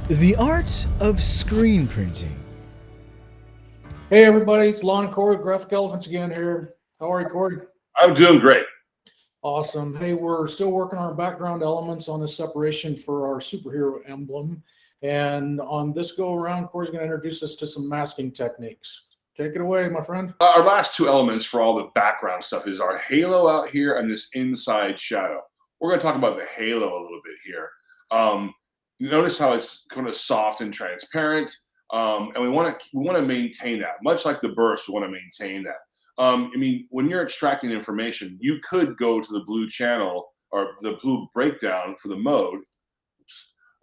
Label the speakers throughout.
Speaker 1: The art of screen printing.
Speaker 2: Hey everybody, it's Lon, Cory, Graphic Elephants again here. How are you, Cory?
Speaker 3: I'm doing great.
Speaker 2: Awesome. Hey, we're still working on our background elements on this separation for our superhero emblem. And on this go around, Cory's going to introduce us to some masking techniques. Take it away, my friend.
Speaker 3: Our last two elements for all the background stuff is our halo out here and this inside shadow. We're going to talk about the halo a little bit here. Notice how it's kind of soft and transparent, and we want to maintain that. Much like the burst, we want to maintain that. I mean, when you're extracting information, you could go to the blue channel or the blue breakdown for the mode,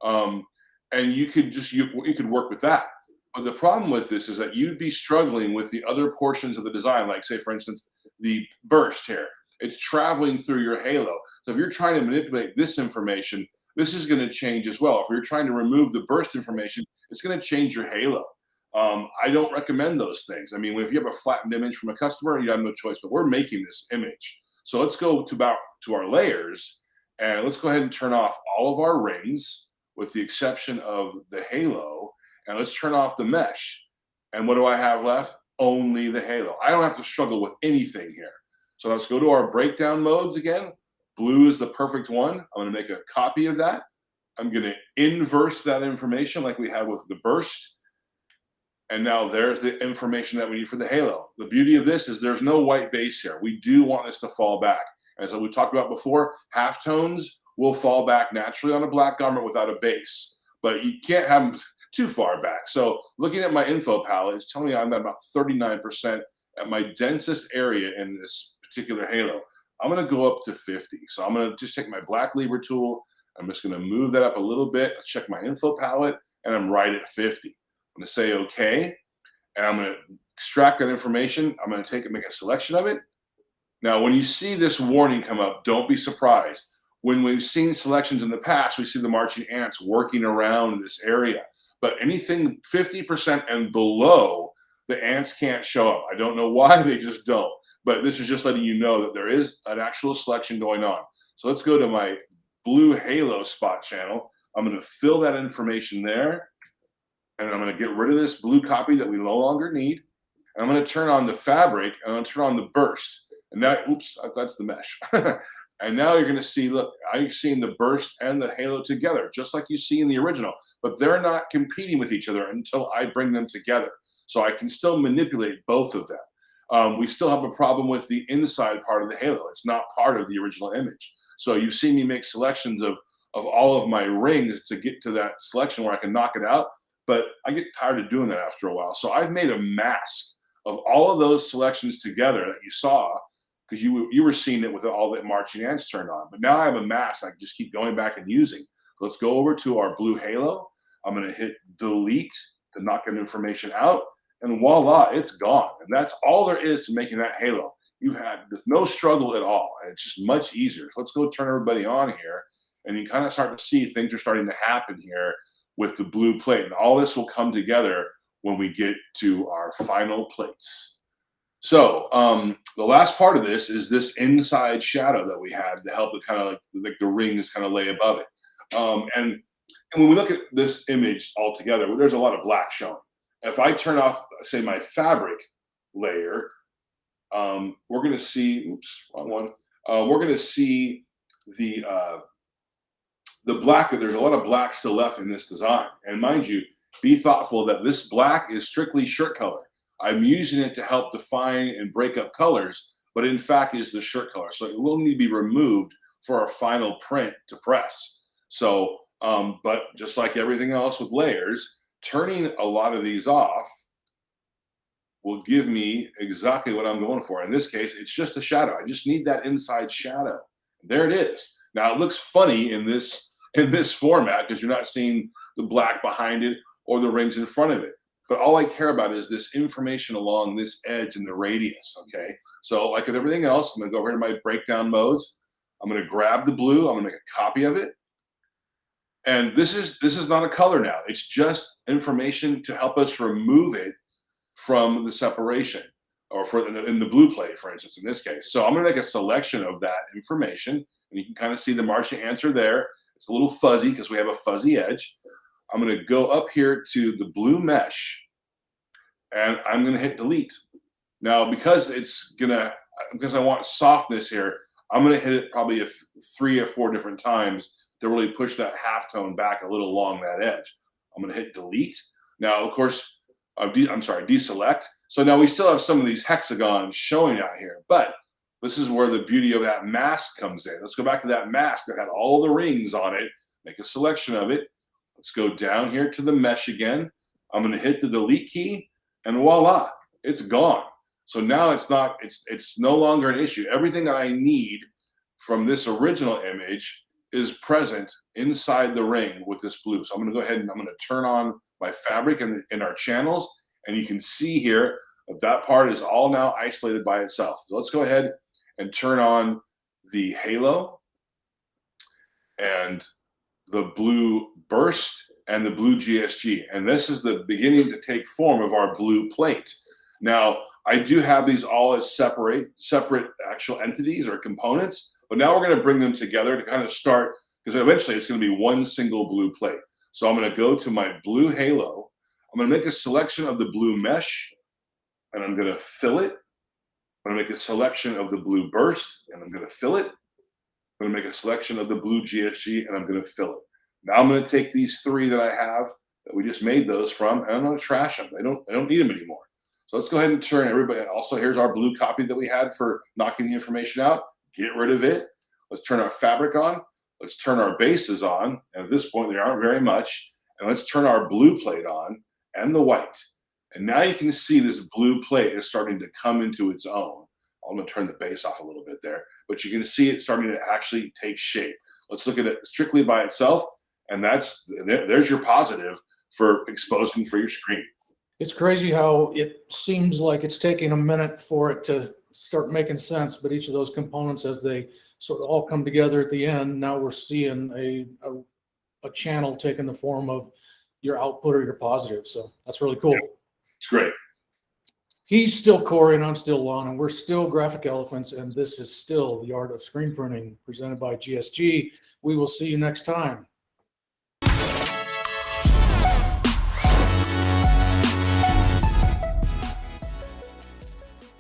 Speaker 3: and you could work with that. But the problem with this is that you'd be struggling with the other portions of the design, like say, for instance, the burst here. It's traveling through your halo. So if you're trying to manipulate this information, this is going to change as well. If you're trying to remove the burst information, it's going to change your halo. I don't recommend those things. I mean, if you have a flattened image from a customer, you have no choice, but we're making this image. So let's go to our layers, and let's go ahead and turn off all of our rings with the exception of the halo, and let's turn off the mesh. And what do I have left? Only the halo. I don't have to struggle with anything here. So let's go to our breakdown modes again. Blue is the perfect one. I'm going to make a copy of that. I'm going to inverse that information like we had with the burst. And now there's the information that we need for the halo. The beauty of this is there's no white base here. We do want this to fall back. As we talked about before, halftones will fall back naturally on a black garment without a base, but you can't have them too far back. So looking at my info palette, it's telling me I'm at about 39% at my densest area in this particular halo. I'm going to go up to 50. So I'm going to just take my black lever tool. I'm just going to move that up a little bit. Let's check my info palette, and I'm right at 50. I'm going to say OK, and I'm going to extract that information. I'm going to take and make a selection of it. Now, when you see this warning come up, don't be surprised. When we've seen selections in the past, we see the marching ants working around this area. But anything 50% and below, the ants can't show up. I don't know why, they just don't. But this is just letting you know that there is an actual selection going on. So let's go to my blue halo spot channel. I'm going to fill that information there. And I'm going to get rid of this blue copy that we no longer need. And I'm going to turn on the fabric, and I'm going to turn on the burst. And that, oops, that's the mesh. And now you're going to see, look, I'm seeing the burst and the halo together, just like you see in the original. But they're not competing with each other until I bring them together. So I can still manipulate both of them. We still have a problem with the inside part of the halo. It's not part of the original image. So you've seen me make selections of all of my rings to get to that selection where I can knock it out. But I get tired of doing that after a while. So I've made a mask of all of those selections together that you saw, because you were seeing it with all the marching ants turned on. But now I have a mask I can just keep going back and using. Let's go over to our blue halo. I'm going to hit delete to knock that information out. And voila, it's gone. And that's all there is to making that halo. You had no struggle at all. It's just much easier. So let's go turn everybody on here. And you kind of start to see things are starting to happen here with the blue plate. And all this will come together when we get to our final plates. So the last part of this is this inside shadow that we had to help it kind of like the rings kind of lay above it. And when we look at this image all together, there's a lot of black showing. If I turn off, say, my fabric layer, we're going to see, oops, wrong one. We're going to see the black. There's a lot of black still left in this design. And mind you, be thoughtful that this black is strictly shirt color. I'm using it to help define and break up colors, but in fact is the shirt color. So it will need to be removed for our final print to press. So, but just like everything else with layers, turning a lot of these off will give me exactly what I'm going for. In this case, it's just a shadow. I just need that inside shadow. There it is. Now it looks funny in this format because you're not seeing the black behind it or the rings in front of it. But all I care about is this information along this edge and the radius, okay? So like with everything else, I'm gonna go over to my breakdown modes. I'm gonna grab the blue, I'm gonna make a copy of it. And this is not a color now. It's just information to help us remove it from the separation, or in the blue plate, for instance, in this case. So I'm gonna make a selection of that information, and you can kind of see the marching ants are there. It's a little fuzzy because we have a fuzzy edge. I'm going to go up here to the blue mesh, and I'm going to hit delete. Now, because I want softness here, I'm going to hit it probably 3 or 4 different times to really push that halftone back a little along that edge. I'm going to hit delete. Now, of course, deselect. So now we still have some of these hexagons showing out here, but this is where the beauty of that mask comes in. Let's go back to that mask that had all the rings on it, make a selection of it. Let's go down here to the mesh again. I'm going to hit the delete key, and voila, it's gone. So now it's no longer an issue. Everything that I need from this original image is present inside the ring with this blue. So I'm going to go ahead and I'm going to turn on my fabric in our channels, and you can see here that part is all now isolated by itself. So let's go ahead and turn on the halo and the blue burst and the blue GSG. And this is the beginning to take form of our blue plate. Now, I do have these all as separate actual entities or components, but now we're going to bring them together to kind of start, because eventually it's going to be one single blue plate. So I'm going to go to my blue halo. I'm going to make a selection of the blue mesh, and I'm going to fill it. I'm going to make a selection of the blue burst, and I'm going to fill it. I'm going to make a selection of the blue GSG, and I'm going to fill it. Now I'm going to take these 3 that I have that we just made those from, and I'm going to trash them. I don't need them anymore. So let's go ahead and turn everybody. Also, here's our blue copy that we had for knocking the information out. Get rid of it. Let's turn our fabric on. Let's turn our bases on. And at this point, there aren't very much. And let's turn our blue plate on and the white. And now you can see this blue plate is starting to come into its own. I'm going to turn the base off a little bit there, but you can see it starting to actually take shape. Let's look at it strictly by itself. And there's your positive for exposing for your screen.
Speaker 2: It's crazy how it seems like it's taking a minute for it to start making sense, but each of those components, as they sort of all come together at the end, now we're seeing a channel taking the form of your output or your positive. So that's really cool.
Speaker 3: Yeah, it's great.
Speaker 2: He's still Cory and I'm still Lon, and we're still Graphic Elephants, and this is still the art of screen printing presented by GSG. We will see you next time.